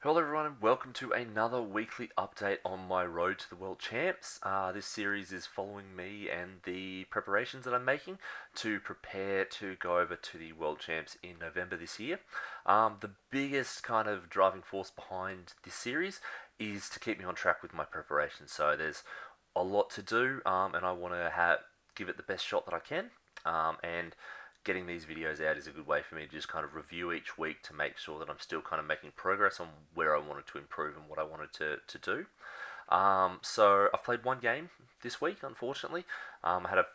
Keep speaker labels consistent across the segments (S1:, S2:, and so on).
S1: Hello everyone and welcome to another weekly update on my road to the World Champs. This series is following me and the preparations that I'm making to prepare to go over to the World Champs in November this year. The biggest kind of driving force behind this series is to keep me on track with my preparation. So there's a lot to do and I want to give it the best shot that I can. And getting these videos out is a good way for me to just kind of review each week to make sure that I'm still kind of making progress on where I wanted to improve and what I wanted to do. So I've played one game this week, unfortunately. I had a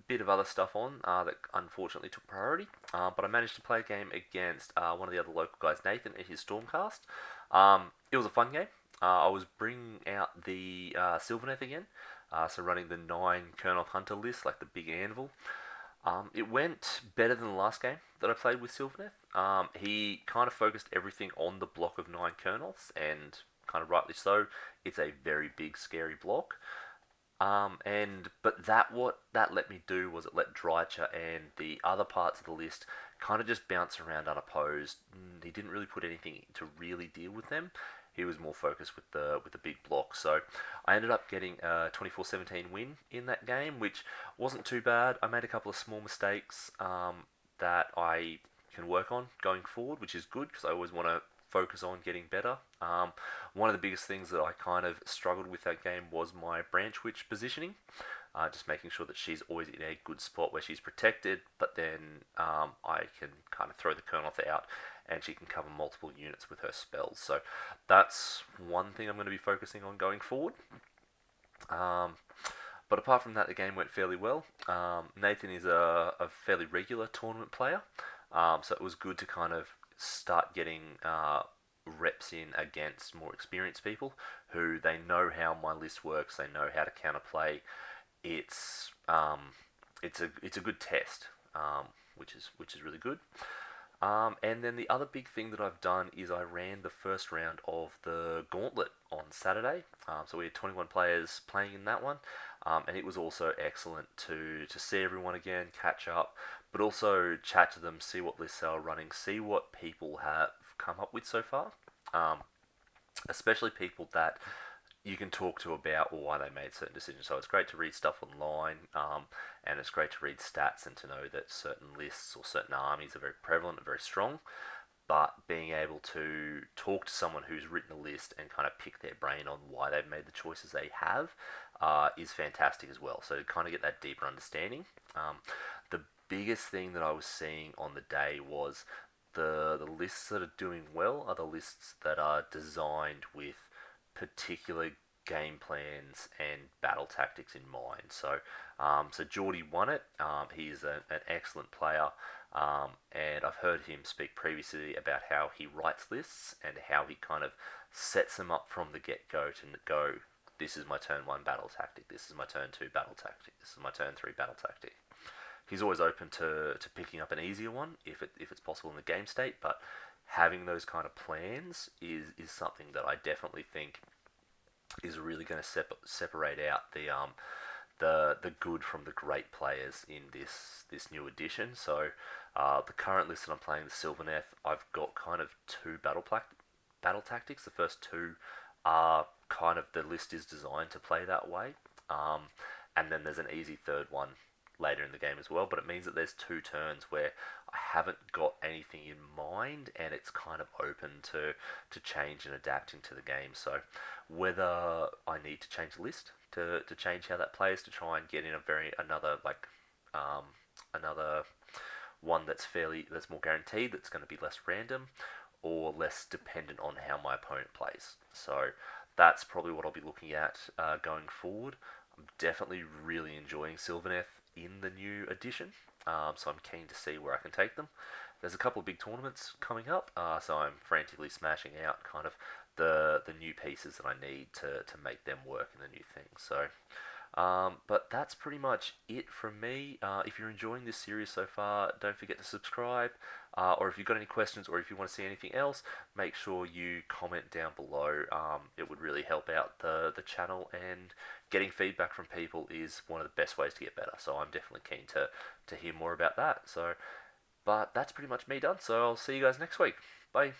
S1: bit of other stuff on that unfortunately took priority, but I managed to play a game against one of the other local guys, Nathan, at his Stormcast. It was a fun game. I was bringing out the Sylvaneth again, so running the 9 Kurnoth Hunter list, like the big anvil. It went better than the last game that I played with Sylvaneth. He kind of focused everything on the block of 9 Kurnoths, and kind of rightly so. It's a very big, scary block. But what that let me do was it let Drycha and the other parts of the list kind of just bounce around unopposed. He didn't really put anything to really deal with them. He was more focused with the big block. So I ended up getting a 24-17 win in that game, which wasn't too bad. I made a couple of small mistakes that I can work on going forward, which is good because I always want to focus on getting better. One of the biggest things that I kind of struggled with that game was my branch witch positioning. Just making sure that she's always in a good spot where she's protected, but then I can kind of throw the Kurnoth out and she can cover multiple units with her spells. So that's one thing I'm going to be focusing on going forward. But apart from that, the game went fairly well. Nathan is a fairly regular tournament player, so it was good to kind of start getting reps in against more experienced people who they know how my list works, they know how to counterplay. It's a good test, which is really good. And then the other big thing that I've done is I ran the first round of the Gauntlet on Saturday. So we had 21 players playing in that one, and it was also excellent to see everyone again, catch up, but also chat to them, see what lists they are running, see what people have come up with so far, especially people that you can talk to about why they made certain decisions. So it's great to read stuff online, and it's great to read stats and to know that certain lists or certain armies are very prevalent and very strong. But being able to talk to someone who's written a list and kind of pick their brain on why they've made the choices they have is fantastic as well. So to kind of get that deeper understanding. The biggest thing that I was seeing on the day was the lists that are doing well are the lists that are designed with particular game plans and battle tactics in mind. So Geordie won it. He's an excellent player, and I've heard him speak previously about how he writes lists and how he kind of sets them up from the get-go to go, this is my turn 1 battle tactic, this is my turn 2 battle tactic, this is my turn 3 battle tactic. He's always open to picking up an easier one if it's possible in the game state, but having those kind of plans is something that I definitely think is really going to separate out the good from the great players in this new edition. So the current list that I'm playing, the Sylvaneth, I've got kind of 2 battle tactics. The first 2 are kind of the list is designed to play that way, and then there's an easy third one later in the game as well, but it means that there's 2 turns where I haven't got anything in mind and it's kind of open to change and adapting to the game. So whether I need to change the list to change how that plays to try and get in another one that's more guaranteed, that's going to be less random or less dependent on how my opponent plays. So that's probably what I'll be looking at going forward. I'm definitely really enjoying Sylvaneth in the new edition, so I'm keen to see where I can take them. There's a couple of big tournaments coming up, so I'm frantically smashing out kind of the new pieces that I need to make them work in the new thing. So, but that's pretty much it from me. If you're enjoying this series so far, don't forget to subscribe. Or if you've got any questions or if you want to see anything else, make sure you comment down below. It would really help out the channel, and getting feedback from people is one of the best ways to get better. So I'm definitely keen to hear more about that. But that's pretty much me done. So I'll see you guys next week. Bye.